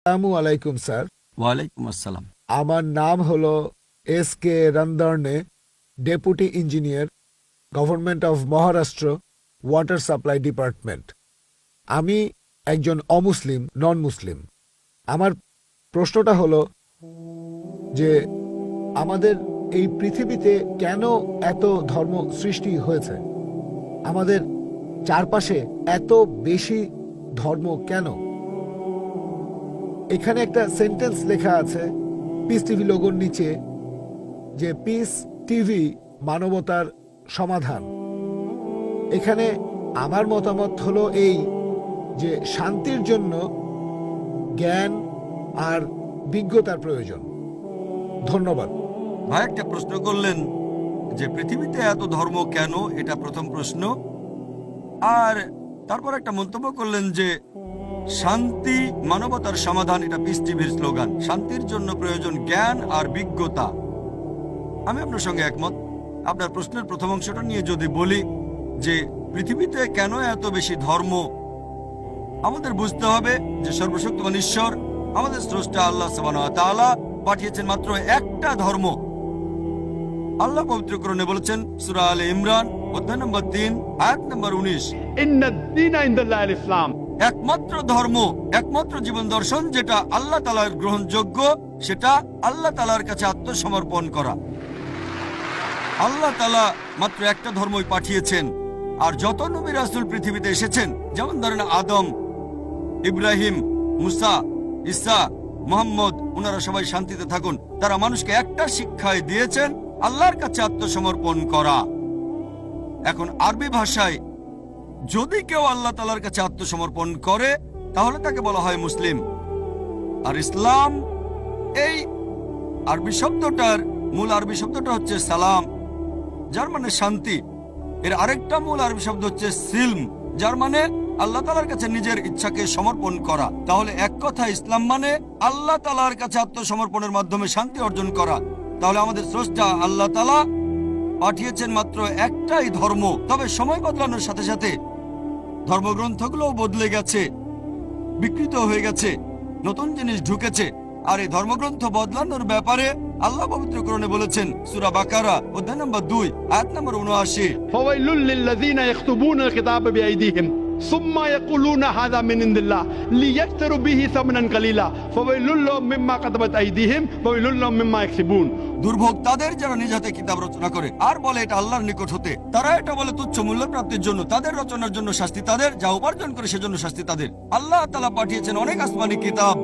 আসসালামু আলাইকুম স্যার। ওয়ালাইকুম আসসালাম। আমার নাম হলো SK রন্দর্নে, deputy engineer, government of Maharashtra, water supply department. আমি একজন অমুসলিম, নন মুসলিম। আমার প্রশ্নটা হলো যে আমাদের এই পৃথিবীতে কেন এত ধর্ম সৃষ্টি হয়েছে? আমাদের চারপাশে এত বেশি ধর্ম কেন? এখানে একটা সেন্টেন্স লেখা আছে পিস টিভি লোগোর নিচে, যে পিস টিভি মানবতার সমাধান। এখানে আমার মতামত হলো এই, যে শান্তির জন্য জ্ঞান আর বিজ্ঞতার প্রয়োজন। ধন্যবাদ। ভাই একটা প্রশ্ন করলেন যে পৃথিবীতে এত ধর্ম কেন, এটা প্রথম প্রশ্ন। আর তারপর একটা মন্তব্য করলেন যে শান্তি মানবতার সমাধান, এটা পিস টিভির স্লোগান। শান্তির জন্য প্রয়োজন জ্ঞান আর বিজ্ঞতা। আমি আপনার সঙ্গে একমত। আপনার প্রশ্নের প্রথম অংশটা নিয়ে যদি বলি যে পৃথিবীতে কেন এত বেশি ধর্ম, আমাদের বুঝতে হবে যে সর্বশক্তিমান ঈশ্বর আমাদের স্রষ্টা আল্লাহ সুবহানাহু ওয়া তাআলা পাঠিয়েছেন মাত্র একটা ধর্ম। আল্লাহ পবিত্র কোরআনে বলেছেন সূরা আলে ইমরান অধ্যায় নম্বর 3 আয়াত নম্বর 19, ইন্নাদ-দীনা ইনদাল্লাহিল ইসলাম। একমাত্র ধর্ম, একমাত্র জীবন দর্শন যেটা আল্লাহ তাআলার গ্রহণযোগ্য, সেটা আল্লাহ তাআলার কাছে আত্মসমর্পণ করা। আল্লাহ তাআলা মাত্র একটা ধর্মই পাঠিয়েছেন। আর যত নবী রাসূল পৃথিবীতে এসেছেন, যেমন ধরেন আদম, ইব্রাহিম, মুসা, ঈসা, মুহাম্মদ, ওনারা সবাই শান্তিতে থাকুন। তারা মানুষকে একটা শিক্ষাই দিয়েছেন, আল্লাহর কাছে আত্মসমর্পণ করা। এখন আরবি ভাষায় যদি কেউ আল্লাহ তাআলার কাছে আত্মসমর্পণ করে তাহলে তাকে বলা হয় মুসলিম। আর ইসলাম, এই আরবি শব্দটার মূল আরবি শব্দটা হচ্ছে সালাম, যার মানে শান্তি। এর আরেকটা মূল আরবি শব্দ হচ্ছে সিলম, যার মানে আল্লাহ তাআলার কাছে নিজের ইচ্ছাকে সমর্পণ করা। তাহলে এক কথা ইসলাম মানে আল্লাহ তাআলার কাছে আত্মসমর্পণের মাধ্যমে শান্তি অর্জন করা। তাহলে আমাদের স্রষ্টা আল্লাহ তাআলা পাঠিয়েছেন মাত্র একটাই ধর্ম। তবে সময় বদলানোর সাথে সাথে ধর্মগ্রন্থগুলোও বদলে গেছে, বিকৃত হয়ে গেছে, নতুন জিনিস ঢুকেছে। আর এই ধর্মগ্রন্থ বদলানোর ব্যাপারে আল্লাহ পবিত্র কোরআনে বলেছেন সূরা বাকারা অধ্যায় নম্বর 2 আয়াত নম্বর 79, ফাওয়াইলুল লিল্লাযিনা ইয়াকতুবুনাল কিতাবা বিআইদিহিম সুম্মা ইয়াকুলুনা হাযা মিন ইনদিল্লাহ লিয়াশতারু বিহি সামানান কালিলা ফাওয়াইলুল লাহুম মিম্মা কাতাবাত আইদিহিম ফাওয়াইলুল লাহুম মিম্মা ইয়াকসিবুন। দুর্ভোগ তাদের যারা নিজ হাতে কিতাব রচনা করে আর বলে এটা আল্লাহর নিকট হতে। তারা এটা বলে তুচ্ছ মূল্য প্রাপ্তির জন্য। তাদের রচনার জন্য শাস্তি তাদের, যা উপার্জন করে সেজন্য শাস্তি তাদের। আল্লাহ তাআলা পাঠিয়েছেন অনেক আসমানি কিতাব,